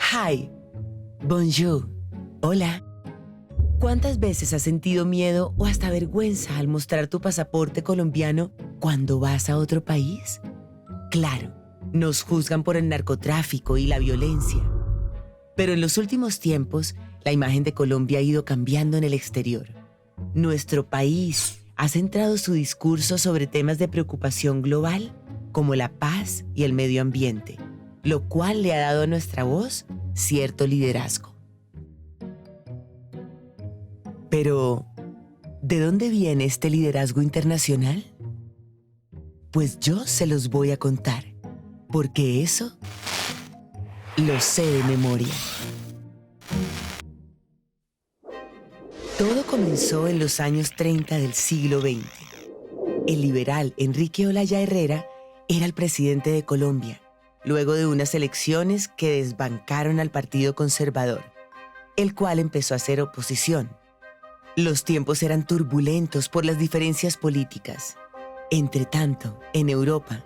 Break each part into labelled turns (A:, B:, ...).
A: Hi, bonjour, hola. ¿Cuántas veces has sentido miedo o hasta vergüenza al mostrar tu pasaporte colombiano cuando vas a otro país? Claro, nos juzgan por el narcotráfico y la violencia. Pero en los últimos tiempos, la imagen de Colombia ha ido cambiando en el exterior. Nuestro país ha centrado su discurso sobre temas de preocupación global, como la paz y el medio ambiente, lo cual le ha dado a nuestra voz cierto liderazgo. Pero, ¿de dónde viene este liderazgo internacional? Pues yo se los voy a contar, porque eso lo sé de memoria. Todo comenzó en los años 30 del siglo XX. El liberal Enrique Olaya Herrera era el presidente de Colombia, luego de unas elecciones que desbancaron al Partido Conservador, el cual empezó a hacer oposición. Los tiempos eran turbulentos por las diferencias políticas. Entretanto, en Europa,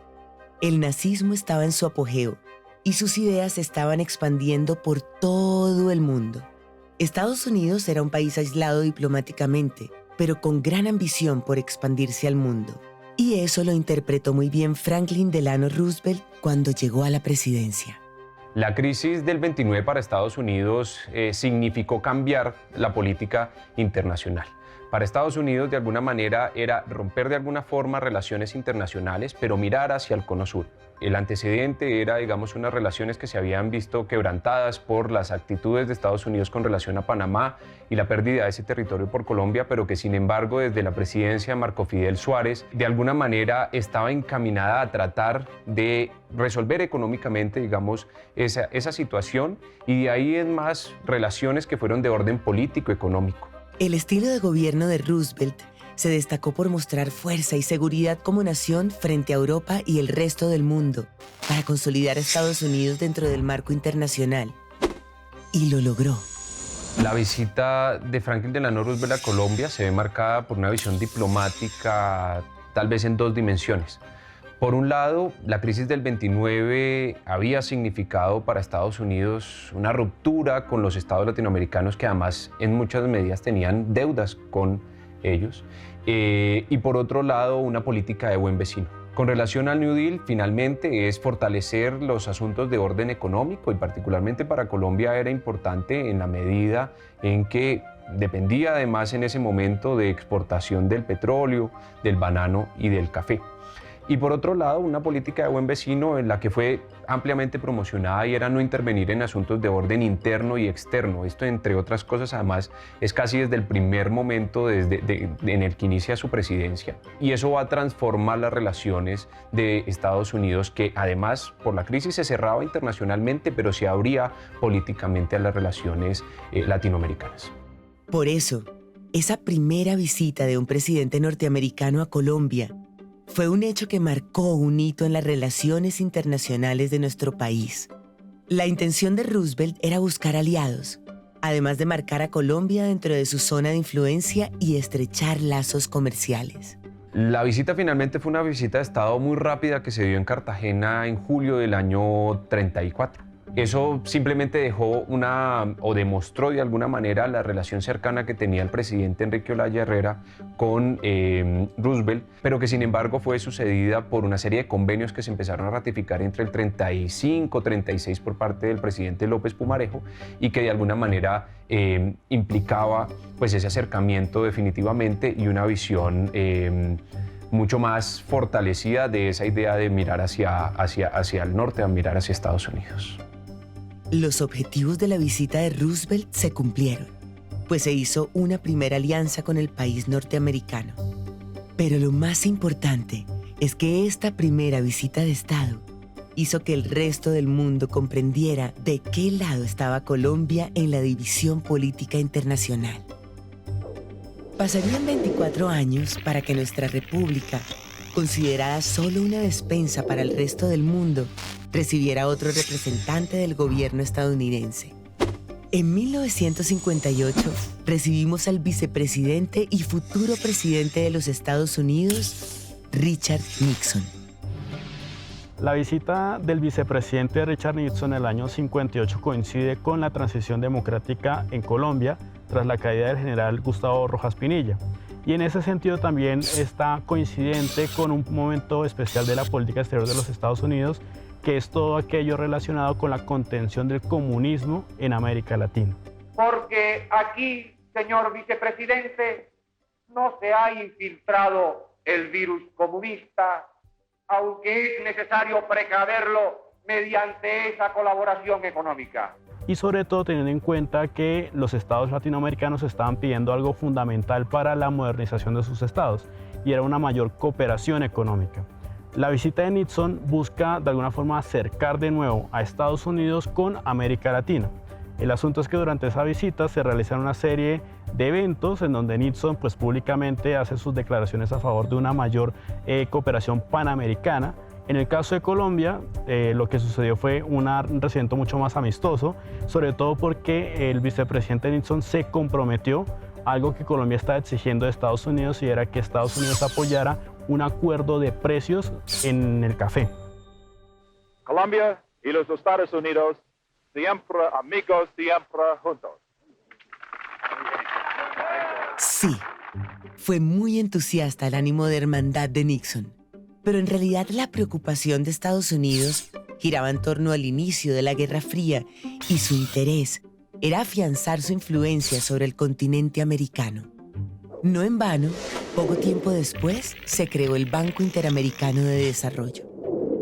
A: el nazismo estaba en su apogeo y sus ideas se estaban expandiendo por todo el mundo. Estados Unidos era un país aislado diplomáticamente, pero con gran ambición por expandirse al mundo. Y eso lo interpretó muy bien Franklin Delano Roosevelt cuando llegó a la presidencia.
B: La crisis del 29 para Estados Unidos significó cambiar la política internacional. Para Estados Unidos, de alguna manera, era romper de alguna forma relaciones internacionales, pero mirar hacia el Cono Sur. El antecedente era, digamos, unas relaciones que se habían visto quebrantadas por las actitudes de Estados Unidos con relación a Panamá y la pérdida de ese territorio por Colombia, pero que, sin embargo, desde la presidencia de Marco Fidel Suárez, de alguna manera estaba encaminada a tratar de resolver económicamente, digamos, esa situación, y de ahí en más relaciones que fueron de orden político-económico.
A: El estilo de gobierno de Roosevelt se destacó por mostrar fuerza y seguridad como nación frente a Europa y el resto del mundo, para consolidar a Estados Unidos dentro del marco internacional. Y lo logró.
B: La visita de Franklin Delano Roosevelt a Colombia se ve marcada por una visión diplomática, tal vez en dos dimensiones. Por un lado, la crisis del 29 había significado para Estados Unidos una ruptura con los estados latinoamericanos que además en muchas medidas tenían deudas con ellos. Y por otro lado, una política de buen vecino. Con relación al New Deal, finalmente es fortalecer los asuntos de orden económico y particularmente para Colombia era importante en la medida en que dependía además en ese momento de exportación del petróleo, del banano y del café. Y por otro lado, una política de buen vecino en la que fue ampliamente promocionada y era no intervenir en asuntos de orden interno y externo. Esto, entre otras cosas, además, es casi desde el primer momento en el que inicia su presidencia. Y eso va a transformar las relaciones de Estados Unidos, que además, por la crisis se cerraba internacionalmente, pero se abría políticamente a las relaciones latinoamericanas.
A: Por eso, esa primera visita de un presidente norteamericano a Colombia fue un hecho que marcó un hito en las relaciones internacionales de nuestro país. La intención de Roosevelt era buscar aliados, además de marcar a Colombia dentro de su zona de influencia y estrechar lazos comerciales.
B: La visita finalmente fue una visita de Estado muy rápida que se dio en Cartagena en julio del año 34. Eso simplemente demostró de alguna manera la relación cercana que tenía el presidente Enrique Olaya Herrera con Roosevelt, pero que sin embargo fue sucedida por una serie de convenios que se empezaron a ratificar entre el 35, 36 por parte del presidente López Pumarejo y que de alguna manera implicaba pues ese acercamiento definitivamente y una visión mucho más fortalecida de esa idea de mirar hacia el norte, a mirar hacia Estados Unidos.
A: Los objetivos de la visita de Roosevelt se cumplieron, pues se hizo una primera alianza con el país norteamericano. Pero lo más importante es que esta primera visita de Estado hizo que el resto del mundo comprendiera de qué lado estaba Colombia en la división política internacional. Pasarían 24 años para que nuestra república, considerada solo una despensa para el resto del mundo, recibiera otro representante del gobierno estadounidense. En 1958 recibimos al vicepresidente y futuro presidente de los Estados Unidos, Richard Nixon.
C: La visita del vicepresidente Richard Nixon en el año 58 coincide con la transición democrática en Colombia tras la caída del general Gustavo Rojas Pinilla. Y en ese sentido también está coincidente con un momento especial de la política exterior de los Estados Unidos, que es todo aquello relacionado con la contención del comunismo en América Latina.
D: Porque aquí, señor vicepresidente, no se ha infiltrado el virus comunista, aunque es necesario precaverlo mediante esa colaboración económica.
C: Y sobre todo teniendo en cuenta que los estados latinoamericanos estaban pidiendo algo fundamental para la modernización de sus estados, y era una mayor cooperación económica. La visita de Nixon busca de alguna forma acercar de nuevo a Estados Unidos con América Latina. El asunto es que durante esa visita se realizan una serie de eventos en donde Nixon pues, públicamente hace sus declaraciones a favor de una mayor cooperación panamericana. En el caso de Colombia, lo que sucedió fue un recibimiento mucho más amistoso, sobre todo porque el vicepresidente Nixon se comprometió a algo que Colombia estaba exigiendo de Estados Unidos, y era que Estados Unidos apoyara un acuerdo de precios en el café.
E: Colombia y los Estados Unidos, siempre amigos, siempre juntos.
A: Sí, fue muy entusiasta el ánimo de hermandad de Nixon, pero en realidad la preocupación de Estados Unidos giraba en torno al inicio de la Guerra Fría, y su interés era afianzar su influencia sobre el continente americano. No en vano, poco tiempo después se creó el Banco Interamericano de Desarrollo.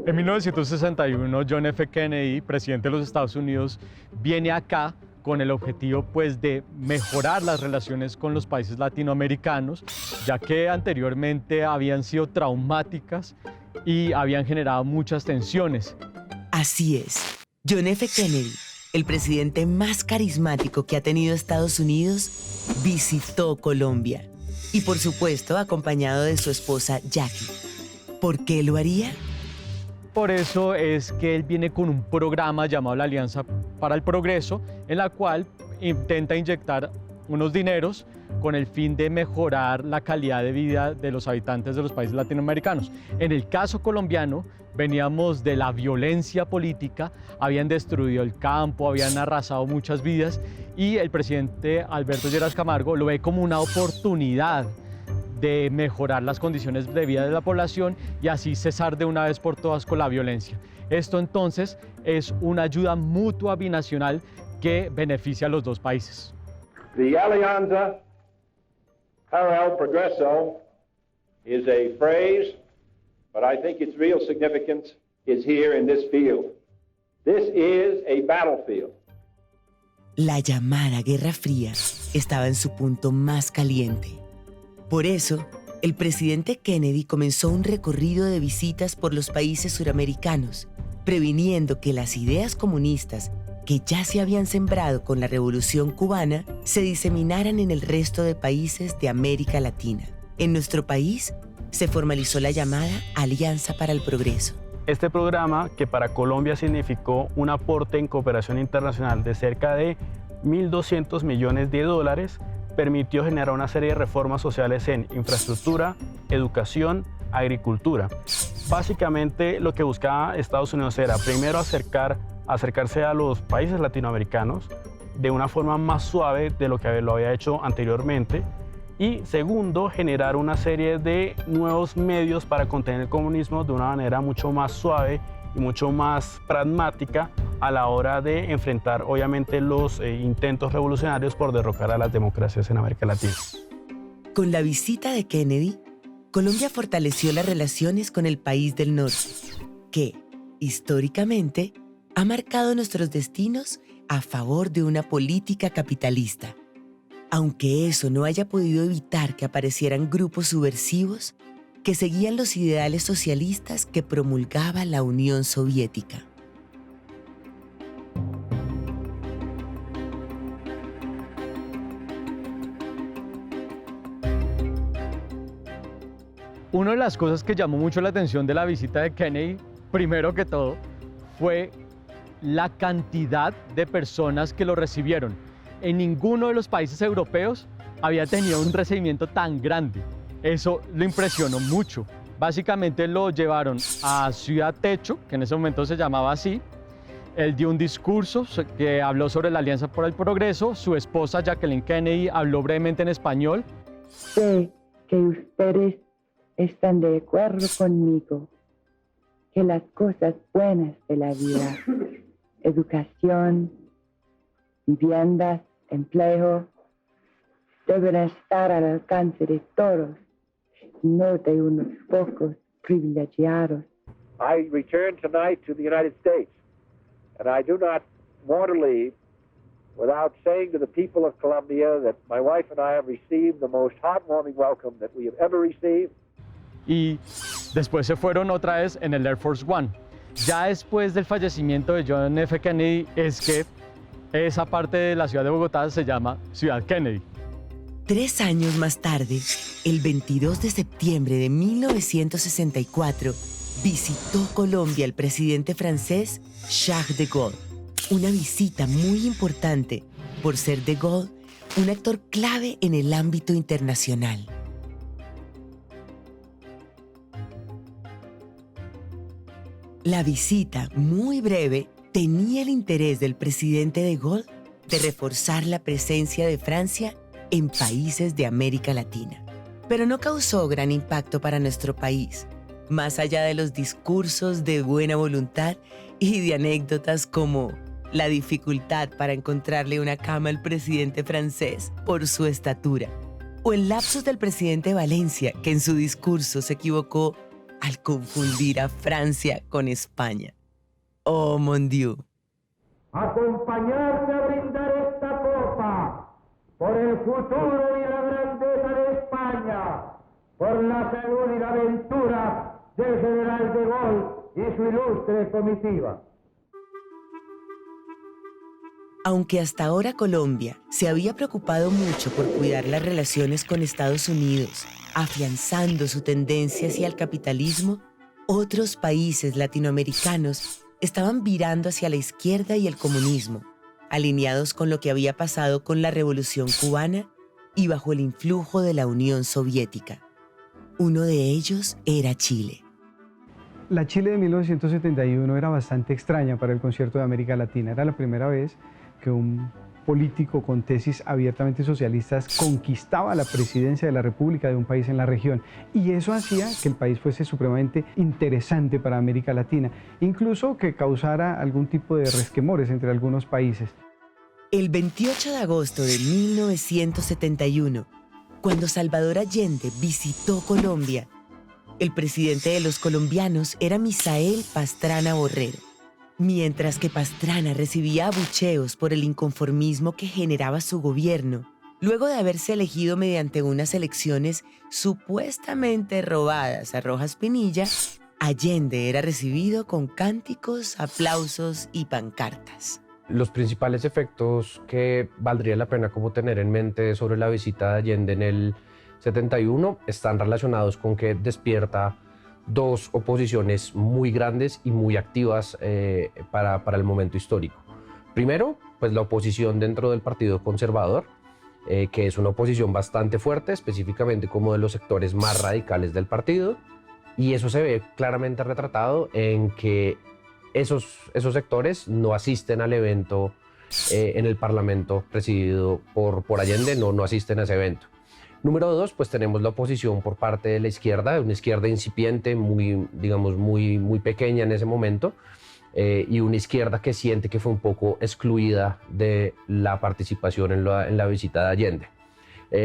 F: En 1961, John F. Kennedy, presidente de los Estados Unidos, viene acá con el objetivo pues, de mejorar las relaciones con los países latinoamericanos, ya que anteriormente habían sido traumáticas y habían generado muchas tensiones.
A: Así es, John F. Kennedy, el presidente más carismático que ha tenido Estados Unidos, visitó Colombia. Y por supuesto, acompañado de su esposa Jackie. ¿Por qué lo haría?
F: Por eso es que él viene con un programa llamado la Alianza para el Progreso, en la cual intenta inyectar unos dineros con el fin de mejorar la calidad de vida de los habitantes de los países latinoamericanos. En el caso colombiano, veníamos de la violencia política, habían destruido el campo, habían arrasado muchas vidas, y el presidente Alberto Lleras Camargo lo ve como una oportunidad de mejorar las condiciones de vida de la población y así cesar de una vez por todas con la violencia. Esto entonces es una ayuda mutua binacional que beneficia a los dos países.
E: The Alianza para el Progreso is a phrase, but I think its real significance is here in this field. This is a battlefield.
A: La llamada Guerra Fría estaba en su punto más caliente. Por eso, el presidente Kennedy comenzó un recorrido de visitas por los países suramericanos, previniendo que las ideas comunistas que ya se habían sembrado con la Revolución Cubana se diseminaran en el resto de países de América Latina. En nuestro país se formalizó la llamada Alianza para el Progreso.
C: Este programa, que para Colombia significó un aporte en cooperación internacional de cerca de 1.200 millones de dólares, permitió generar una serie de reformas sociales en infraestructura, educación, agricultura. Básicamente lo que buscaba Estados Unidos era primero acercarse a los países latinoamericanos de una forma más suave de lo que lo había hecho anteriormente, y segundo, generar una serie de nuevos medios para contener el comunismo de una manera mucho más suave y mucho más pragmática a la hora de enfrentar obviamente los intentos revolucionarios por derrocar a las democracias en América Latina.
A: Con la visita de Kennedy, Colombia fortaleció las relaciones con el país del norte, que, históricamente, ha marcado nuestros destinos a favor de una política capitalista. Aunque eso no haya podido evitar que aparecieran grupos subversivos que seguían los ideales socialistas que promulgaba la Unión Soviética.
F: Una de las cosas que llamó mucho la atención de la visita de Kennedy, primero que todo, fue la cantidad de personas que lo recibieron. En ninguno de los países europeos había tenido un recibimiento tan grande. Eso lo impresionó mucho. Básicamente lo llevaron a Ciudad Techo, que en ese momento se llamaba así. Él dio un discurso que habló sobre la Alianza por el Progreso. Su esposa Jacqueline Kennedy habló brevemente en español.
G: Sé que ustedes están de acuerdo conmigo que las cosas buenas de la vida, educación, viviendas, empleo, deben estar al alcance de todos, no de unos pocos privilegiados.
E: I return tonight to the United States, and I do not want to leave without saying to the people of Colombia that my wife and I have received the most heartwarming welcome that we have ever received.
F: Y después se fueron otra vez en el Air Force One. Ya después del fallecimiento de John F. Kennedy es que esa parte de la ciudad de Bogotá se llama Ciudad Kennedy.
A: 3 años más tarde, el 22 de septiembre de 1964, visitó Colombia el presidente francés Charles de Gaulle. Una visita muy importante por ser de Gaulle un actor clave en el ámbito internacional. La visita, muy breve, tenía el interés del presidente de Gaulle de reforzar la presencia de Francia en países de América Latina. Pero no causó gran impacto para nuestro país, más allá de los discursos de buena voluntad y de anécdotas como la dificultad para encontrarle una cama al presidente francés por su estatura, o el lapsus del presidente Valencia, que en su discurso se equivocó al confundir a Francia con España. Oh, mon Dieu.
D: Acompañarme a brindar esta copa por el futuro y la grandeza de España, por la salud y la aventura del general de Gaulle y su ilustre comitiva.
A: Aunque hasta ahora Colombia se había preocupado mucho por cuidar las relaciones con Estados Unidos, afianzando su tendencia hacia el capitalismo, otros países latinoamericanos estaban virando hacia la izquierda y el comunismo, alineados con lo que había pasado con la Revolución Cubana y bajo el influjo de la Unión Soviética. Uno de ellos era Chile.
H: La Chile de 1971 era bastante extraña para el concierto de América Latina. Era la primera vez que un político con tesis abiertamente socialistas conquistaba la presidencia de la República de un país en la región, y eso hacía que el país fuese supremamente interesante para América Latina, incluso que causara algún tipo de resquemores entre algunos países.
A: El 28 de agosto de 1971, cuando Salvador Allende visitó Colombia, el presidente de los colombianos era Misael Pastrana Borrero. Mientras que Pastrana recibía abucheos por el inconformismo que generaba su gobierno, luego de haberse elegido mediante unas elecciones supuestamente robadas a Rojas Pinilla, Allende era recibido con cánticos, aplausos y pancartas.
B: Los principales efectos que valdría la pena como tener en mente sobre la visita de Allende en el 71 están relacionados con que despierta dos oposiciones muy grandes y muy activas para el momento histórico. Primero, pues la oposición dentro del Partido Conservador, que es una oposición bastante fuerte, específicamente como de los sectores más radicales del partido, y eso se ve claramente retratado en que esos sectores no asisten al evento en el Parlamento presidido por Allende, no asisten a ese evento. Número 2, pues tenemos la oposición por parte de la izquierda, una izquierda incipiente, muy pequeña en ese momento, y una izquierda que siente que fue un poco excluida de la participación en la visita de Allende.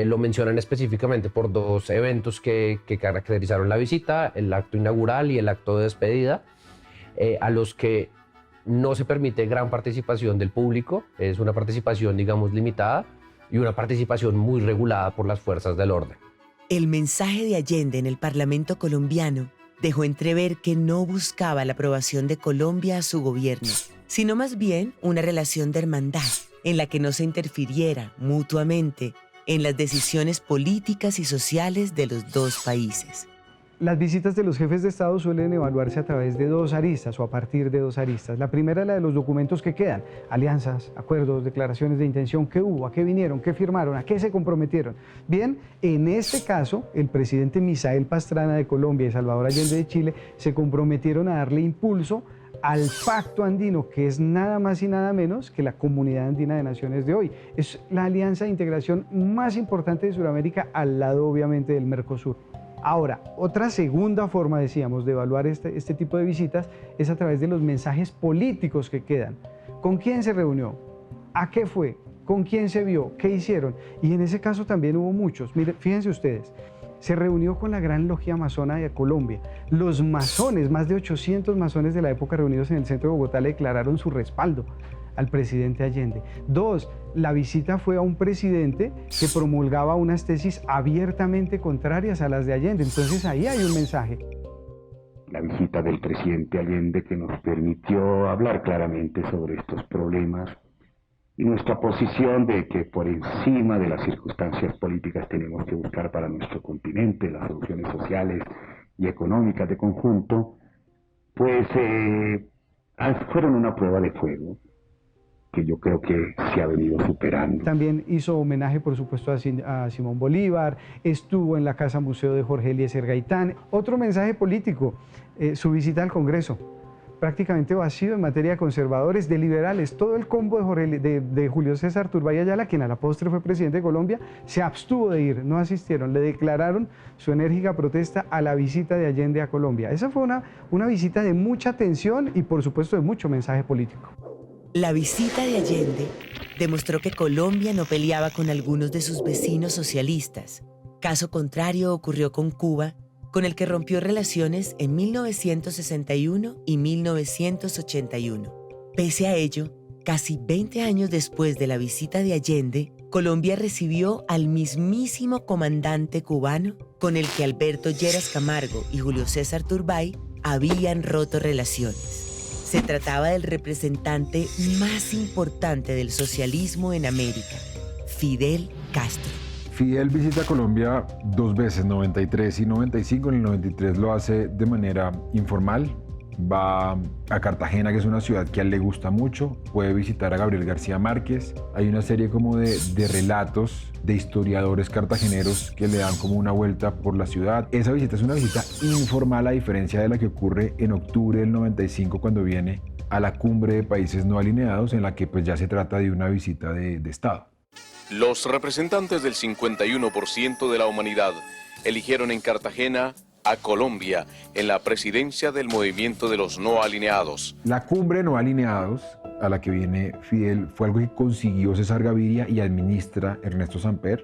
B: Lo mencionan específicamente por dos eventos que caracterizaron la visita, el acto inaugural y el acto de despedida, a los que no se permite gran participación del público, es una participación, limitada, y una participación muy regulada por las fuerzas del orden.
A: El mensaje de Allende en el Parlamento colombiano dejó entrever que no buscaba la aprobación de Colombia a su gobierno, sino más bien una relación de hermandad en la que no se interfiriera mutuamente en las decisiones políticas y sociales de los dos países.
H: Las visitas de los jefes de Estado suelen evaluarse a través de dos aristas o a partir de dos aristas. La primera es la de los documentos que quedan, alianzas, acuerdos, declaraciones de intención, qué hubo, a qué vinieron, qué firmaron, a qué se comprometieron. Bien, en este caso, el presidente Misael Pastrana de Colombia y Salvador Allende de Chile se comprometieron a darle impulso al Pacto Andino, que es nada más y nada menos que la Comunidad Andina de Naciones de hoy. Es la alianza de integración más importante de Sudamérica, al lado obviamente del Mercosur. Ahora, otra segunda forma, decíamos, de evaluar este tipo de visitas es a través de los mensajes políticos que quedan. ¿Con quién se reunió? ¿A qué fue? ¿Con quién se vio? ¿Qué hicieron? Y en ese caso también hubo muchos. Miren, fíjense ustedes, se reunió con la Gran Logia Masona de Colombia. Los masones, más de 800 masones de la época reunidos en el centro de Bogotá, le declararon su respaldo al presidente Allende. 2, la visita fue a un presidente que promulgaba unas tesis abiertamente contrarias a las de Allende. Entonces ahí hay un mensaje.
I: La visita del presidente Allende, que nos permitió hablar claramente sobre estos problemas y nuestra posición de que por encima de las circunstancias políticas tenemos que buscar para nuestro continente las soluciones sociales y económicas de conjunto, pues fueron una prueba de fuego que yo creo que se ha venido superando.
H: También hizo homenaje, por supuesto, a Simón Bolívar, estuvo en la Casa Museo de Jorge Eliezer Gaitán. Otro mensaje político, su visita al Congreso, prácticamente vacío en materia de conservadores, de liberales. Todo el combo de Julio César Turbay Ayala, quien a la postre fue presidente de Colombia, se abstuvo de ir, no asistieron, le declararon su enérgica protesta a la visita de Allende a Colombia. Esa fue una visita de mucha tensión y, por supuesto, de mucho mensaje político.
A: La visita de Allende demostró que Colombia no peleaba con algunos de sus vecinos socialistas. Caso contrario ocurrió con Cuba, con el que rompió relaciones en 1961 y 1981. Pese a ello, casi 20 años después de la visita de Allende, Colombia recibió al mismísimo comandante cubano con el que Alberto Lleras Camargo y Julio César Turbay habían roto relaciones. Se trataba del representante más importante del socialismo en América, Fidel Castro.
J: Fidel visita Colombia 2 veces, 93 y 95. En el 93 lo hace de manera informal. Va a Cartagena, que es una ciudad que a él le gusta mucho. Puede visitar a Gabriel García Márquez. Hay una serie como de relatos de historiadores cartageneros que le dan como una vuelta por la ciudad. Esa visita es una visita informal, a diferencia de la que ocurre en octubre del 95, cuando viene a la cumbre de países no alineados, en la que pues ya se trata de una visita de Estado.
K: Los representantes del 51% de la humanidad eligieron en Cartagena a Colombia en la presidencia del movimiento de los no alineados.
J: La cumbre no alineados a la que viene Fidel fue algo que consiguió César Gaviria y administra Ernesto Samper.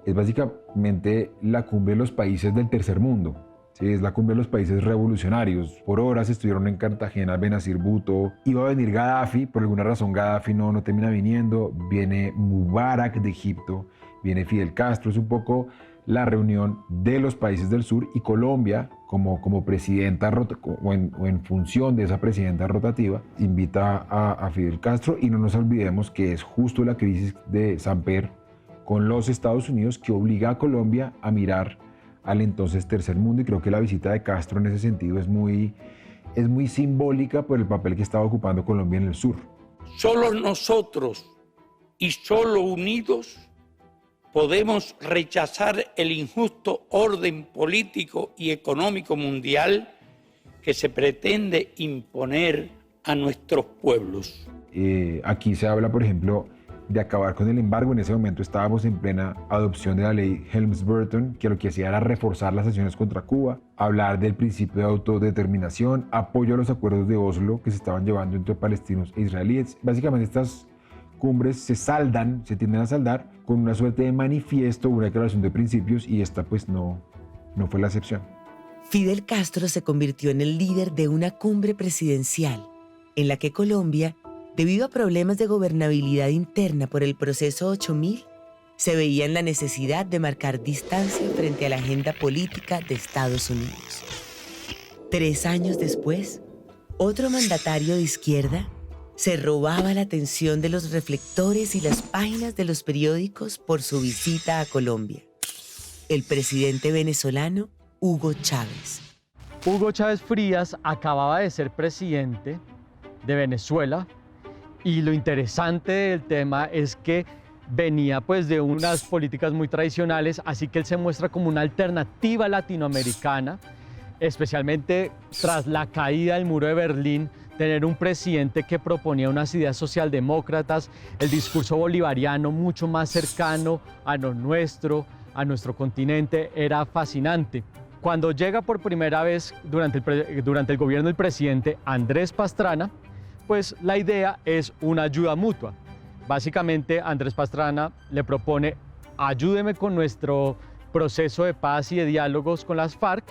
J: Es básicamente la cumbre de los países del tercer mundo. Sí, es la cumbre de los países revolucionarios. Por horas estuvieron en Cartagena Benazir Bhutto, iba a venir Gaddafi, por alguna razón Gaddafi no termina viniendo, viene Mubarak de Egipto, viene Fidel Castro. Es un poco la reunión de los países del sur, y Colombia, como presidenta o en función de esa presidenta rotativa, invita a Fidel Castro. Y no nos olvidemos que es justo la crisis de Samper con los Estados Unidos que obliga a Colombia a mirar al entonces tercer mundo, y creo que la visita de Castro en ese sentido es muy simbólica por el papel que estaba ocupando Colombia en el sur.
L: Solo nosotros y solo unidos podemos rechazar el injusto orden político y económico mundial que se pretende imponer a nuestros pueblos.
J: Aquí se habla, por ejemplo, de acabar con el embargo. En ese momento estábamos en plena adopción de la ley Helms-Burton, que lo que hacía era reforzar las sanciones contra Cuba, hablar del principio de autodeterminación, apoyo a los acuerdos de Oslo que se estaban llevando entre palestinos e israelíes. Básicamente estas cumbres se tienden a saldar con una suerte de manifiesto, una declaración de principios, y esta pues no fue la excepción.
A: Fidel Castro se convirtió en el líder de una cumbre presidencial en la que Colombia, debido a problemas de gobernabilidad interna por el proceso 8000, se veía en la necesidad de marcar distancia frente a la agenda política de Estados Unidos. 3 años después, otro mandatario de izquierda se robaba la atención de los reflectores y las páginas de los periódicos por su visita a Colombia. El presidente venezolano Hugo Chávez.
F: Hugo Chávez Frías acababa de ser presidente de Venezuela y lo interesante del tema es que venía pues de unas políticas muy tradicionales, así que él se muestra como una alternativa latinoamericana, especialmente tras la caída del muro de Berlín. Tener un presidente que proponía unas ideas socialdemócratas, el discurso bolivariano mucho más cercano a lo nuestro, a nuestro continente, era fascinante. Cuando llega por primera vez durante el gobierno del presidente Andrés Pastrana, pues la idea es una ayuda mutua. Básicamente Andrés Pastrana le propone: ayúdeme con nuestro proceso de paz y de diálogos con las FARC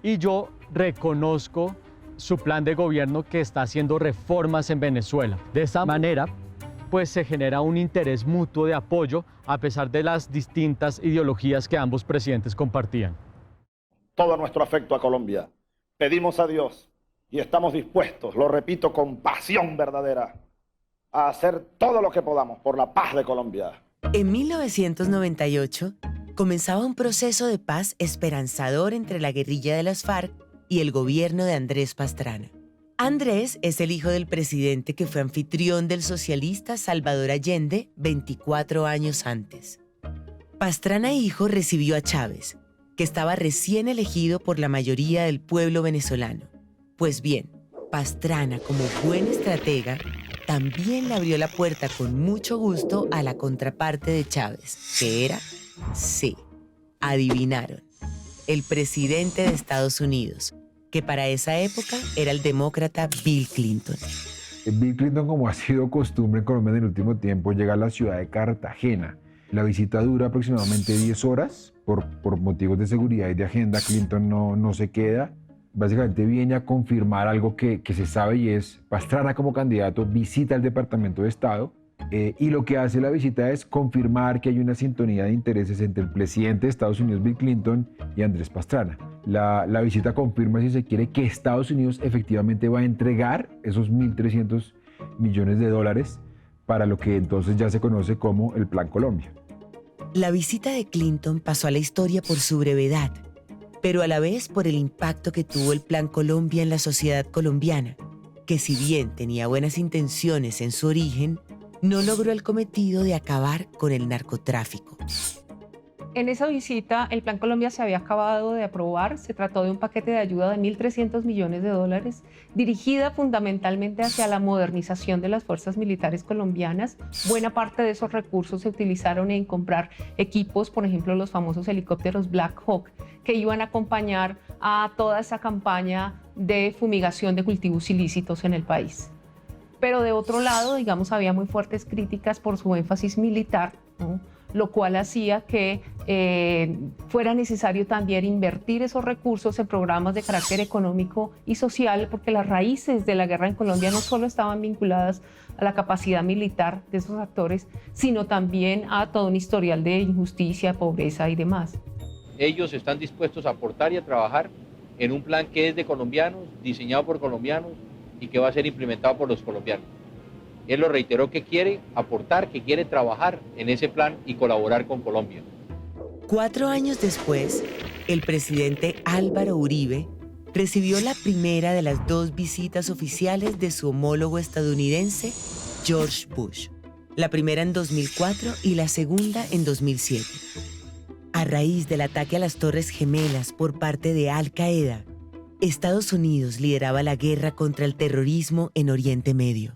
F: y yo reconozco su plan de gobierno que está haciendo reformas en Venezuela. De esta manera, pues se genera un interés mutuo de apoyo a pesar de las distintas ideologías que ambos presidentes compartían.
M: Todo nuestro afecto a Colombia. Pedimos a Dios y estamos dispuestos, lo repito con pasión verdadera, a hacer todo lo que podamos por la paz de Colombia.
A: En 1998 comenzaba un proceso de paz esperanzador entre la guerrilla de las FARC y el gobierno de Andrés Pastrana. Andrés es el hijo del presidente que fue anfitrión del socialista Salvador Allende 24 años antes. Pastrana hijo recibió a Chávez, que estaba recién elegido por la mayoría del pueblo venezolano. Pues bien, Pastrana, como buen estratega, también le abrió la puerta con mucho gusto a la contraparte de Chávez, que era, sí, adivinaron, el presidente de Estados Unidos, que para esa época era el demócrata Bill Clinton.
J: Bill Clinton, como ha sido costumbre en Colombia en el último tiempo, llega a la ciudad de Cartagena. La visita dura aproximadamente 10 horas. Por motivos de seguridad y de agenda, Clinton no se queda. Básicamente viene a confirmar algo que se sabe, y es: Pastrana como candidato visita el Departamento de Estado y lo que hace la visita es confirmar que hay una sintonía de intereses entre el presidente de Estados Unidos, Bill Clinton, y Andrés Pastrana. La visita confirma, si se quiere, que Estados Unidos efectivamente va a entregar esos 1.300 millones de dólares para lo que entonces ya se conoce como el Plan Colombia.
A: La visita de Clinton pasó a la historia por su brevedad, pero a la vez por el impacto que tuvo el Plan Colombia en la sociedad colombiana, que si bien tenía buenas intenciones en su origen, no logró el cometido de acabar con el narcotráfico.
N: En esa visita, el Plan Colombia se había acabado de aprobar. Se trató de un paquete de ayuda de 1.300 millones de dólares, dirigida fundamentalmente hacia la modernización de las fuerzas militares colombianas. Buena parte de esos recursos se utilizaron en comprar equipos, por ejemplo, los famosos helicópteros Black Hawk, que iban a acompañar a toda esa campaña de fumigación de cultivos ilícitos en el país. Pero de otro lado, digamos, había muy fuertes críticas por su énfasis militar, ¿no? Lo cual hacía que fuera necesario también invertir esos recursos en programas de carácter económico y social, porque las raíces de la guerra en Colombia no solo estaban vinculadas a la capacidad militar de esos actores, sino también a todo un historial de injusticia, pobreza y demás.
O: Ellos están dispuestos a aportar y a trabajar en un plan que es de colombianos, diseñado por colombianos y que va a ser implementado por los colombianos. Él lo reiteró, que quiere aportar, que quiere trabajar en ese plan y colaborar con Colombia.
A: 4 años después, el presidente Álvaro Uribe recibió la primera de las 2 visitas oficiales de su homólogo estadounidense, George Bush. La primera en 2004 y la segunda en 2007. A raíz del ataque a las Torres Gemelas por parte de Al Qaeda, Estados Unidos lideraba la guerra contra el terrorismo en Oriente Medio.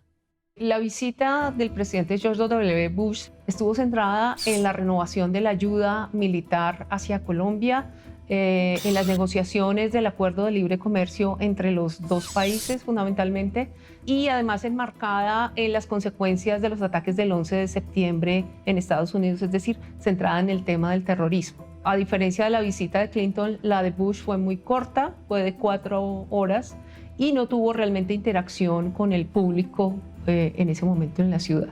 N: La visita del presidente George W. Bush estuvo centrada en la renovación de la ayuda militar hacia Colombia, en las negociaciones del acuerdo de libre comercio entre los 2 países fundamentalmente, y además enmarcada en las consecuencias de los ataques del 11 de septiembre en Estados Unidos, es decir, centrada en el tema del terrorismo. A diferencia de la visita de Clinton, la de Bush fue muy corta, fue de 4 horas y no tuvo realmente interacción con el público en ese momento en la ciudad.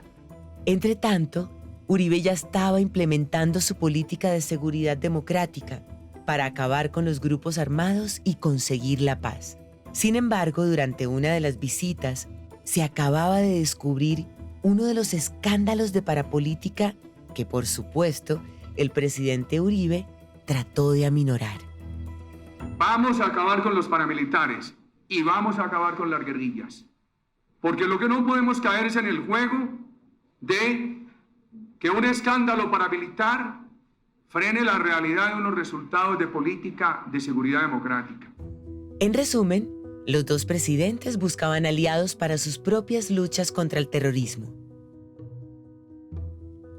A: Entre tanto, Uribe ya estaba implementando su política de seguridad democrática para acabar con los grupos armados y conseguir la paz. Sin embargo, durante una de las visitas, se acababa de descubrir uno de los escándalos de parapolítica que, por supuesto, el presidente Uribe trató de aminorar.
P: Vamos a acabar con los paramilitares y vamos a acabar con las guerrillas. Porque lo que no podemos caer es en el juego de que un escándalo paramilitar frene la realidad de unos resultados de política de seguridad democrática.
A: En resumen, los dos presidentes buscaban aliados para sus propias luchas contra el terrorismo.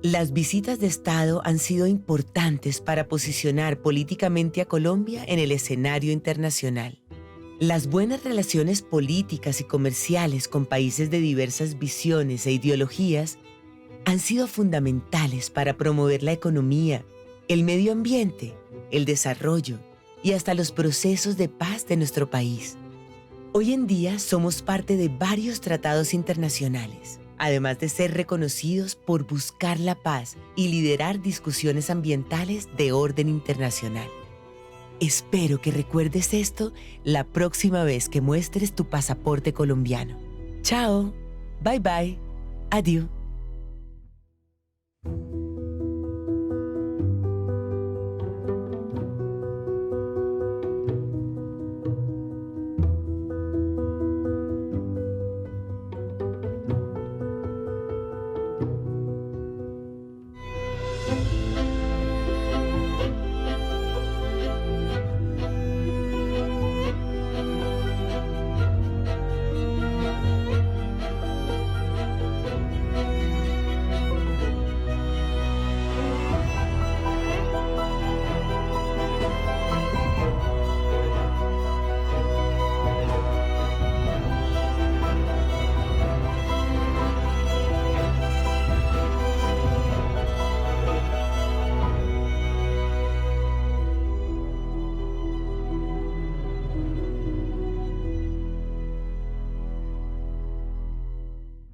A: Las visitas de Estado han sido importantes para posicionar políticamente a Colombia en el escenario internacional. Las buenas relaciones políticas y comerciales con países de diversas visiones e ideologías han sido fundamentales para promover la economía, el medio ambiente, el desarrollo y hasta los procesos de paz de nuestro país. Hoy en día somos parte de varios tratados internacionales, además de ser reconocidos por buscar la paz y liderar discusiones ambientales de orden internacional. Espero que recuerdes esto la próxima vez que muestres tu pasaporte colombiano. Chao, bye bye, adiós.